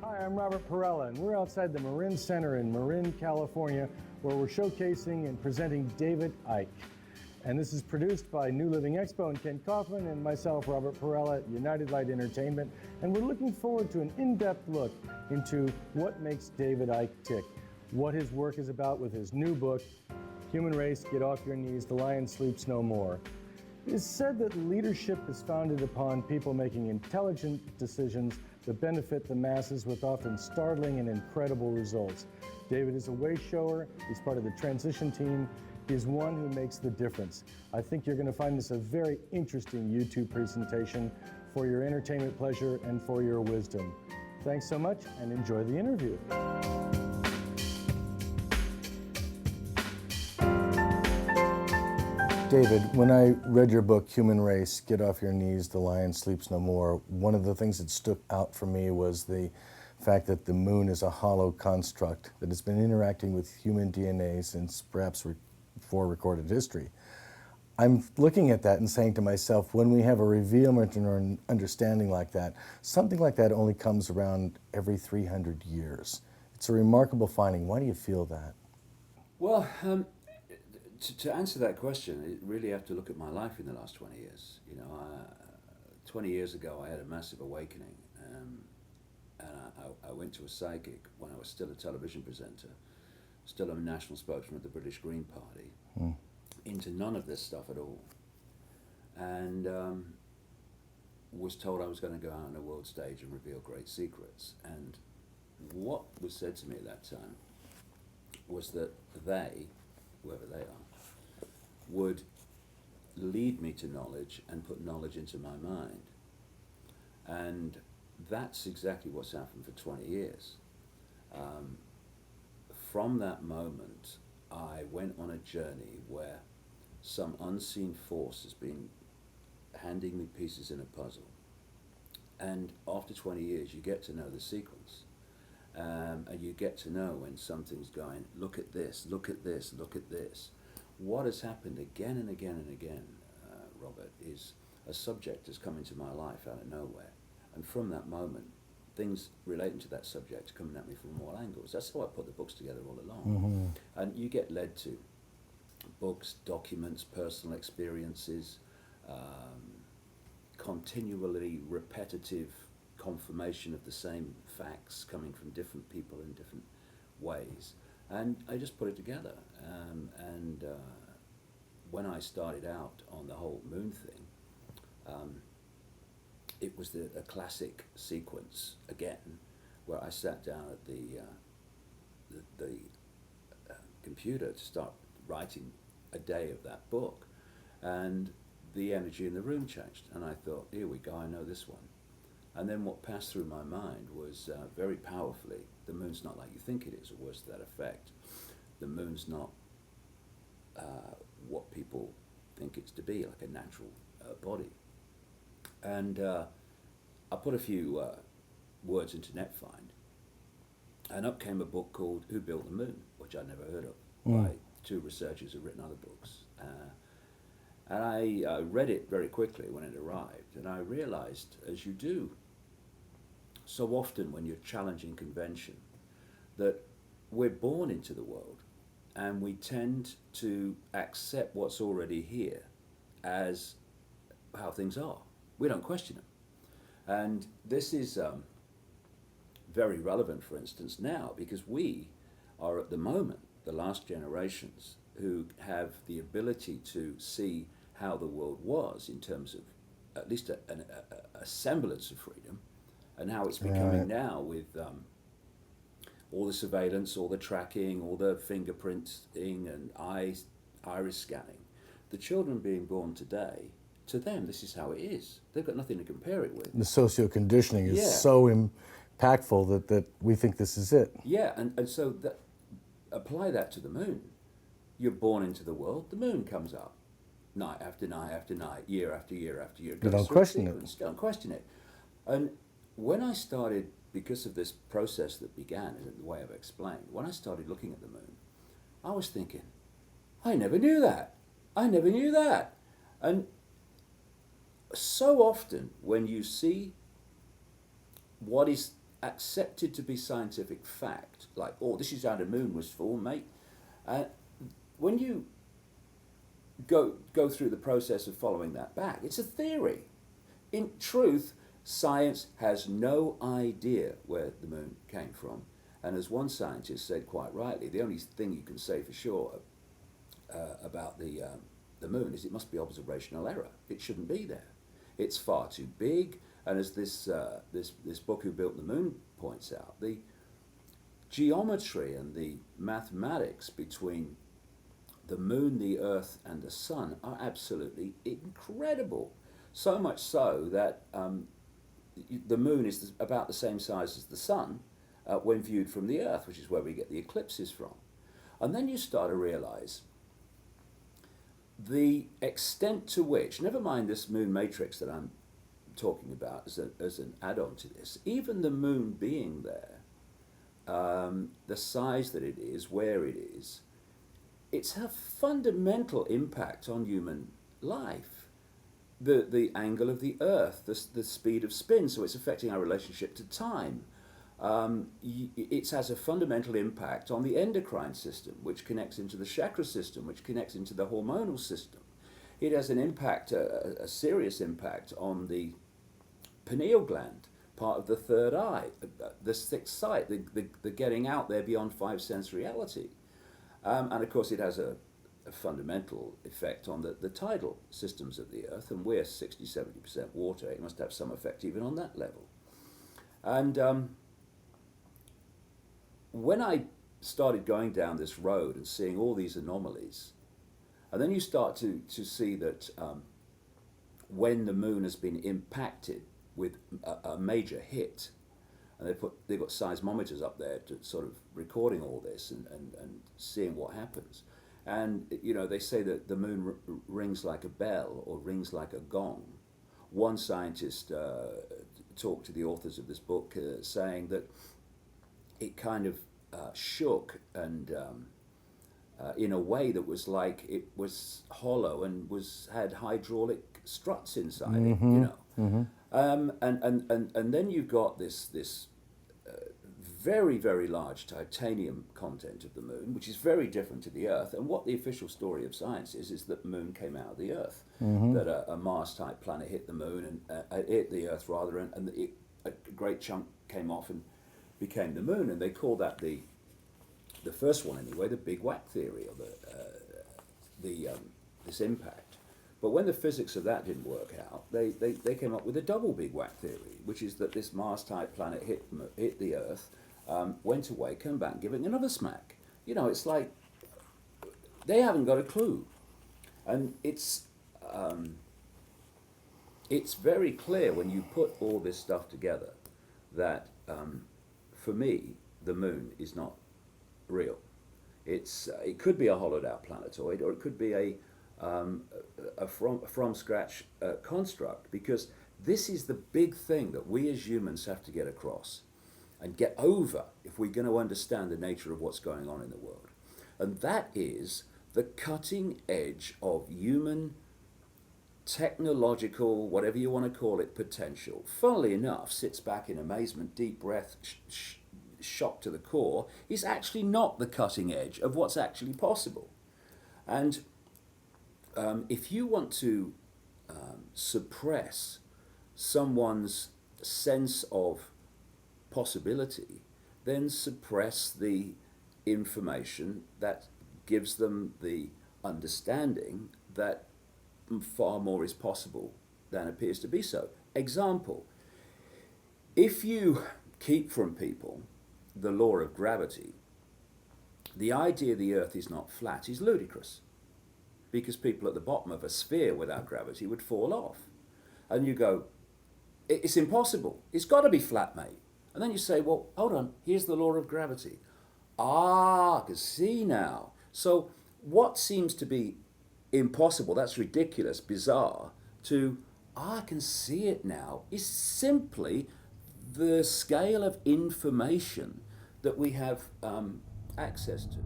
Hi, I'm Robert Perala, and we're outside the Marin Center in Marin, California, where we're showcasing and presenting David Icke. And this is produced by New Living Expo and Ken Kaufman and myself, Robert Perala, at United Light Entertainment. And we're looking forward to an in-depth look into what makes David Icke tick, what his work is about with his new book, Human Race, Get Off Your Knees, The Lion Sleeps No More. It is said that leadership is founded upon people making intelligent decisions that benefit the masses with often startling and incredible results. David is a way shower. He's part of the transition team. He's one who makes the difference. I think you're going to find this a very interesting YouTube presentation for your entertainment pleasure and for your wisdom. Thanks so much and enjoy the interview. David, when I read your book, Human Race, Get Off Your Knees, The Lion Sleeps No More, one of the things that stuck out for me was the fact that the moon is a hollow construct that has been interacting with human DNA since perhaps before recorded history. I'm looking at that and saying to myself, when we have a revealment or an understanding like that, something like that only comes around every 300 years. It's a remarkable finding. Why do you feel that? Well, to answer that question, you really have to look at my life in the last 20 years. 20 years ago, I had a massive awakening, and I went to a psychic when I was still a television presenter, still a national spokesman of the British Green Party, into none of this stuff at all, and was told I was going to go out on a world stage and reveal great secrets. And what was said to me at that time was that they, whoever they are, would lead me to knowledge and put knowledge into my mind. And that's exactly what's happened for 20 years. From that moment, I went on a journey where some unseen force has been handing me pieces in a puzzle. And after 20 years, you get to know the sequence. And you get to know when something's going, look at this, look at this, look at this. What has happened again and again and again, Robert, is a subject has come into my life out of nowhere. And from that moment, things relating to that subject are coming at me from all angles. That's how I put the books together all along. And you get led to books, documents, personal experiences, continually repetitive confirmation of the same facts coming from different people in different ways. And I just put it together. When I started out on the whole moon thing, it was a classic sequence again, where I sat down at the computer to start writing a day of that book, and the energy in the room changed, and I thought, here we go, I know this one. And then what passed through my mind was very powerfully, the moon's not like you think it is, or worse to that effect. The moon's not what people think it's to be, like a natural body. And I put a few words into NetFind, and up came a book called Who Built the Moon, which I'd never heard of, by two researchers who've written other books. And I read it very quickly when it arrived, and I realized, as you do so often when you're challenging convention, that we're born into the world and we tend to accept what's already here as how things are. We don't question them. And this is very relevant, for instance, now, because we are at the moment the last generations who have the ability to see how the world was in terms of at least a semblance of freedom, and how it's becoming now with all the surveillance, all the tracking, all the fingerprinting and iris scanning. The children being born today, to them, this is how it is. They've got nothing to compare it with. The socio-conditioning is so impactful that we think this is it. Yeah, and so apply that to the moon. You're born into the world, the moon comes up. Night after night after night, year after year after year. You don't question it. Don't question it. And when I started, because of this process that began, in the way I've explained, when I started looking at the moon, I was thinking, I never knew that. I never knew that. And so often when you see what is accepted to be scientific fact, like, oh, this is how the moon was formed, mate. When you go through the process of following that back, it's a theory. In truth, science has no idea where the moon came from. And as one scientist said quite rightly, the only thing you can say for sure about the moon is it must be observational error. It shouldn't be there. It's far too big. And as this book, Who Built the Moon, points out, the geometry and the mathematics between the moon, the earth, and the sun are absolutely incredible. So much so that the moon is about the same size as the sun when viewed from the earth, which is where we get the eclipses from. And then you start to realize the extent to which, never mind this moon matrix that I'm talking about as an add-on to this, even the moon being there, the size that it is, where it is, it's a fundamental impact on human life. The angle of the earth, the speed of spin, so it's affecting our relationship to time. It has a fundamental impact on the endocrine system, which connects into the chakra system, which connects into the hormonal system. It has an impact, a serious impact on the pineal gland, part of the third eye, the sixth sight, the getting out there beyond five sense reality. And of course it has a fundamental effect on the tidal systems of the earth, and we're 60-70% water. It must have some effect even on that level. And when I started going down this road and seeing all these anomalies, and then you start to see that when the moon has been impacted with a major hit, and they've got seismometers up there to sort of recording all this and seeing what happens. And you know, they say that the moon rings like a bell or rings like a gong. One scientist talked to the authors of this book saying that it kind of shook and in a way that was like it was hollow and had hydraulic struts inside it, you know. And then you've got this very, very large titanium content of the moon, which is very different to the Earth. And what the official story of science is that the moon came out of the Earth, that a Mars-type planet hit the moon and hit the Earth rather, and a great chunk came off and became the moon. And they call that the first one anyway, the Big Whack theory, or this impact. But when the physics of that didn't work out, they came up with a double Big Whack theory, which is that this Mars-type planet hit the Earth, went away, came back, giving another smack. You know, it's like they haven't got a clue, and it's very clear when you put all this stuff together that for me the moon is not real. It could be a hollowed-out planetoid, or it could be a from scratch construct, because this is the big thing that we as humans have to get across and get over if we're going to understand the nature of what's going on in the world. And that is the cutting edge of human technological, whatever you want to call it, potential. Funnily enough, sits back in amazement, deep breath, shock to the core, is actually not the cutting edge of what's actually possible. And if you want to suppress someone's sense of possibility, then suppress the information that gives them the understanding that far more is possible than appears to be so. Example, if you keep from people the law of gravity, the idea the Earth is not flat is ludicrous, because people at the bottom of a sphere without gravity would fall off. And you go, it's impossible. It's got to be flat, mate. And then you say, well, hold on, here's the law of gravity. Ah, I can see now. So what seems to be impossible, that's ridiculous, bizarre, to, I can see it now, is simply the scale of information that we have access to.